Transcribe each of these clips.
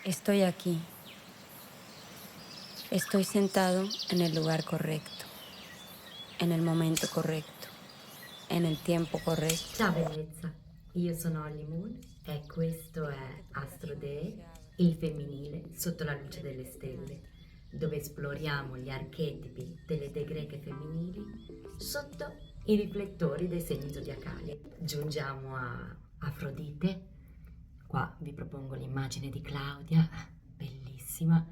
Estoy aquí. Estoy sentado en el lugar correcto, en el momento correcto, en el tiempo corretto. Ciao bellezza, io sono Holly Moon e questo è Astro Dei, il femminile sotto la luce delle stelle, dove esploriamo gli archetipi delle dee greche femminili sotto i riflettori dei segni zodiacali. Giungiamo a Afrodite, qua vi propongo l'immagine di Claudia, bellissima,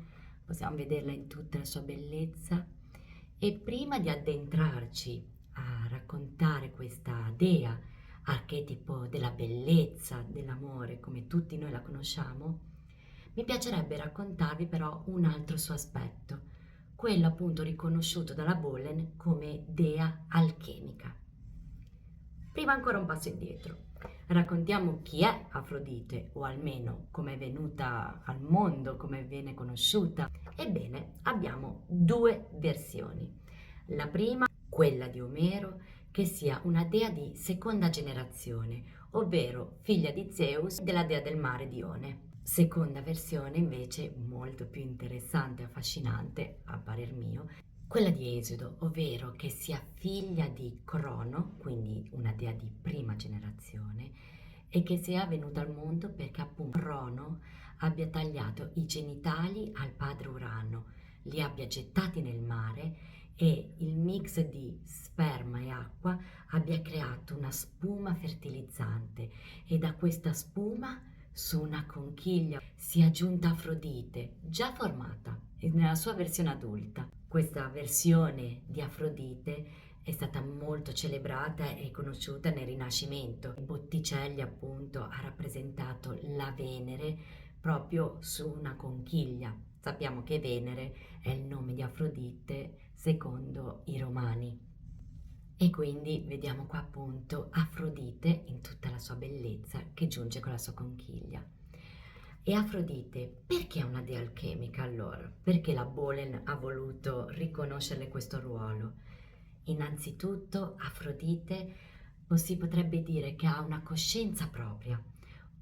possiamo vederla in tutta la sua bellezza e prima di addentrarci a raccontare questa dea, archetipo della bellezza, dell'amore, come tutti noi la conosciamo, mi piacerebbe raccontarvi però un altro suo aspetto, quello appunto riconosciuto dalla Bolen come dea alchemica. Prima ancora un passo indietro. Raccontiamo chi è Afrodite, o almeno come è venuta al mondo, come viene conosciuta. Ebbene, abbiamo due versioni. La prima, quella di Omero, che sia una dea di seconda generazione, ovvero figlia di Zeus della dea del mare Dione. Seconda versione invece molto più interessante e affascinante, a parer mio, quella di Esodo, ovvero che sia figlia di Crono, quindi una dea di prima generazione, e che sia venuta al mondo perché appunto Crono abbia tagliato i genitali al padre Urano, li abbia gettati nel mare e il mix di sperma e acqua abbia creato una spuma fertilizzante e da questa spuma su una conchiglia si è aggiunta Afrodite, già formata nella sua versione adulta. Questa versione di Afrodite è stata molto celebrata e conosciuta nel Rinascimento. Botticelli appunto ha rappresentato la Venere proprio su una conchiglia. Sappiamo che Venere è il nome di Afrodite secondo i Romani. E quindi vediamo qua appunto Afrodite in tutta la sua bellezza che giunge con la sua conchiglia. E Afrodite, perché è una dea alchemica allora? Perché la Bolen ha voluto riconoscerle questo ruolo? Innanzitutto Afrodite si potrebbe dire che ha una coscienza propria,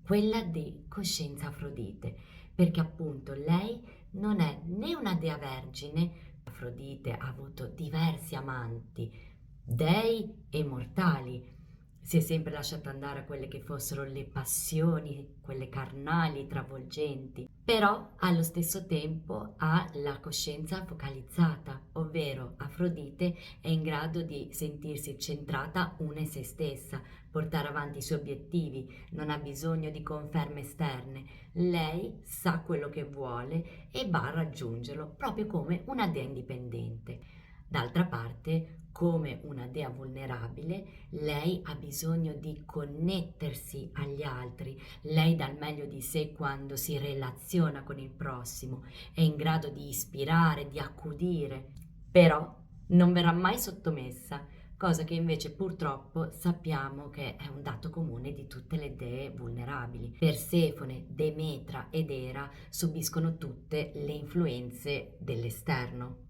quella di coscienza Afrodite, perché appunto lei non è né una dea vergine, Afrodite ha avuto diversi amanti, dei e mortali, si è sempre lasciata andare a quelle che fossero le passioni, quelle carnali, travolgenti, però allo stesso tempo ha la coscienza focalizzata, ovvero Afrodite è in grado di sentirsi centrata una in se stessa, portare avanti i suoi obiettivi, non ha bisogno di conferme esterne, lei sa quello che vuole e va a raggiungerlo proprio come una dea indipendente. D'altra parte, come una dea vulnerabile, lei ha bisogno di connettersi agli altri, lei dà il meglio di sé quando si relaziona con il prossimo, è in grado di ispirare, di accudire, però non verrà mai sottomessa, cosa che invece purtroppo sappiamo che è un dato comune di tutte le dee vulnerabili. Persefone, Demetra ed Era subiscono tutte le influenze dell'esterno.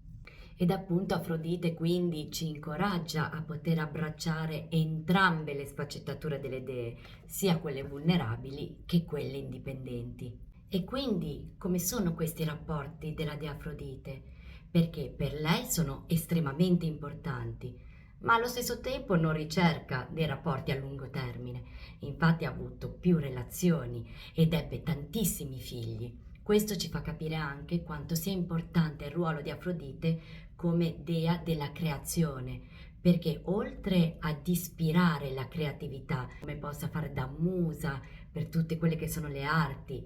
Ed appunto Afrodite quindi ci incoraggia a poter abbracciare entrambe le sfaccettature delle dee, sia quelle vulnerabili che quelle indipendenti. E quindi come sono questi rapporti della dea Afrodite? Perché per lei sono estremamente importanti, ma allo stesso tempo non ricerca dei rapporti a lungo termine. Infatti ha avuto più relazioni ed ebbe tantissimi figli. Questo ci fa capire anche quanto sia importante il ruolo di Afrodite come dea della creazione, perché oltre ad ispirare la creatività, come possa fare da musa per tutte quelle che sono le arti,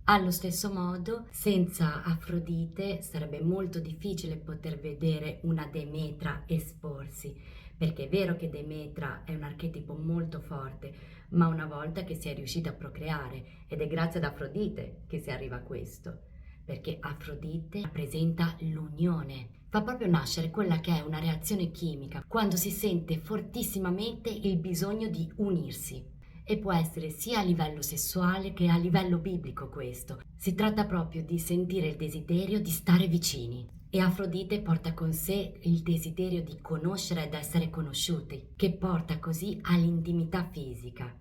allo stesso modo, senza Afrodite sarebbe molto difficile poter vedere una Demetra esporsi, perché è vero che Demetra è un archetipo molto forte, ma una volta che si è riuscita a procreare, ed è grazie ad Afrodite che si arriva a questo, perché Afrodite rappresenta l'unione, fa proprio nascere quella che è una reazione chimica, quando si sente fortissimamente il bisogno di unirsi. E può essere sia a livello sessuale che a livello biblico questo. Si tratta proprio di sentire il desiderio di stare vicini. E Afrodite porta con sé il desiderio di conoscere ed essere conosciuti, che porta così all'intimità fisica.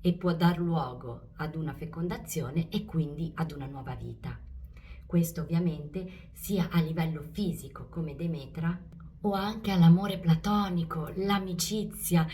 e può dar luogo ad una fecondazione e quindi ad una nuova vita. Questo ovviamente sia a livello fisico come Demetra o anche all'amore platonico, l'amicizia,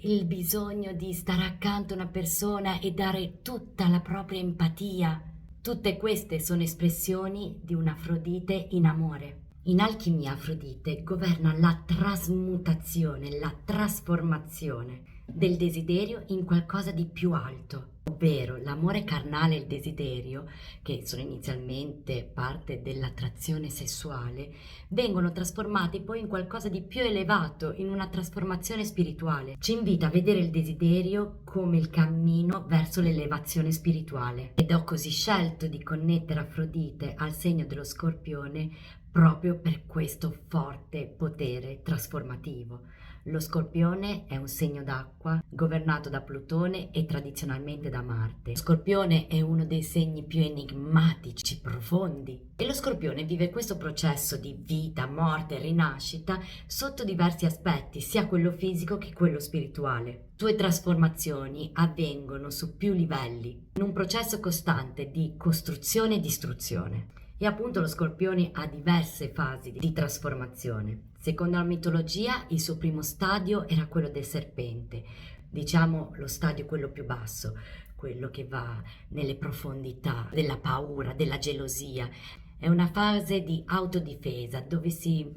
il bisogno di stare accanto a una persona e dare tutta la propria empatia. Tutte queste sono espressioni di un'Afrodite in amore. In alchimia Afrodite governa la trasmutazione, la trasformazione del desiderio in qualcosa di più alto, ovvero l'amore carnale e il desiderio, che sono inizialmente parte dell'attrazione sessuale, vengono trasformati poi in qualcosa di più elevato, in una trasformazione spirituale. Ci invita a vedere il desiderio come il cammino verso l'elevazione spirituale. Ed ho così scelto di connettere Afrodite al segno dello Scorpione proprio per questo forte potere trasformativo. Lo Scorpione è un segno d'acqua governato da Plutone e tradizionalmente da Marte. Lo Scorpione è uno dei segni più enigmatici, profondi. E lo Scorpione vive questo processo di vita, morte e rinascita sotto diversi aspetti, sia quello fisico che quello spirituale. Sue trasformazioni avvengono su più livelli, in un processo costante di costruzione e distruzione. E appunto lo Scorpione ha diverse fasi di trasformazione. Secondo la mitologia, il suo primo stadio era quello del serpente, diciamo lo stadio quello più basso, quello che va nelle profondità della paura, della gelosia. È una fase di autodifesa dove si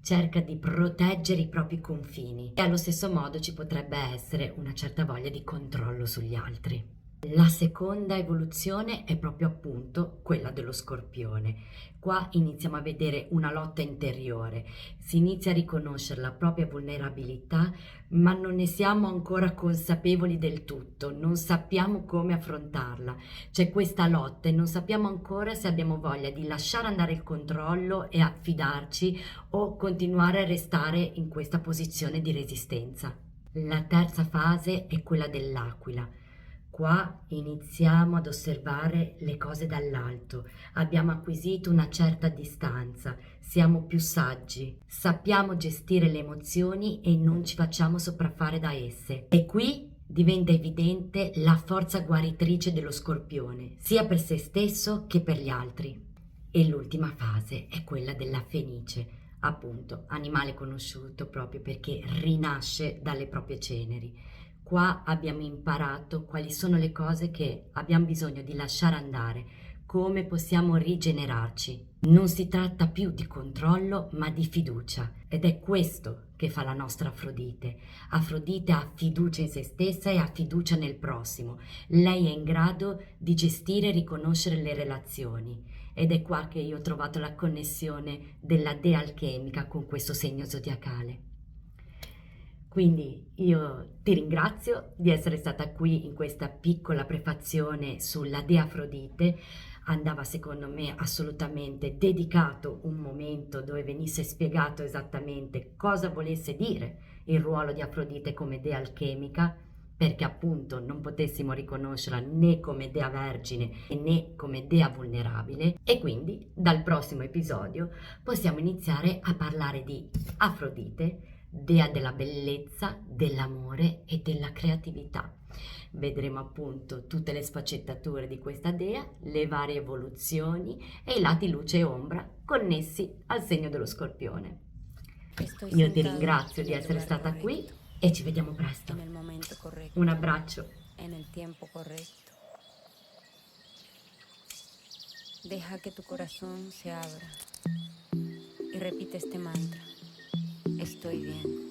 cerca di proteggere i propri confini e allo stesso modo ci potrebbe essere una certa voglia di controllo sugli altri. La seconda evoluzione è proprio appunto quella dello Scorpione. Qua iniziamo a vedere una lotta interiore, si inizia a riconoscere la propria vulnerabilità, ma non ne siamo ancora consapevoli del tutto, non sappiamo come affrontarla. C'è questa lotta e non sappiamo ancora se abbiamo voglia di lasciare andare il controllo e affidarci o continuare a restare in questa posizione di resistenza. La terza fase è quella dell'aquila. Qua iniziamo ad osservare le cose dall'alto, abbiamo acquisito una certa distanza, siamo più saggi, sappiamo gestire le emozioni e non ci facciamo sopraffare da esse. E qui diventa evidente la forza guaritrice dello Scorpione, sia per se stesso che per gli altri. E l'ultima fase è quella della Fenice, appunto, animale conosciuto proprio perché rinasce dalle proprie ceneri. Qua abbiamo imparato quali sono le cose che abbiamo bisogno di lasciare andare, come possiamo rigenerarci. Non si tratta più di controllo, ma di fiducia. Ed è questo che fa la nostra Afrodite. Afrodite ha fiducia in se stessa e ha fiducia nel prossimo. Lei è in grado di gestire e riconoscere le relazioni. Ed è qua che io ho trovato la connessione della dea alchemica con questo segno zodiacale. Quindi io ti ringrazio di essere stata qui in questa piccola prefazione sulla dea Afrodite. Andava secondo me assolutamente dedicato un momento dove venisse spiegato esattamente cosa volesse dire il ruolo di Afrodite come dea alchemica, perché appunto non potessimo riconoscerla né come dea vergine né come dea vulnerabile, e quindi dal prossimo episodio possiamo iniziare a parlare di Afrodite, dea della bellezza, dell'amore e della creatività. Vedremo appunto tutte le sfaccettature di questa dea, le varie evoluzioni e i lati luce e ombra connessi al segno dello Scorpione. Io ti ringrazio di essere stata qui e ci vediamo presto. En el momento correcto, Un abbraccio. en el tiempo correcto. Deja que tu corazón se abra y repite este mantra. Estoy bien.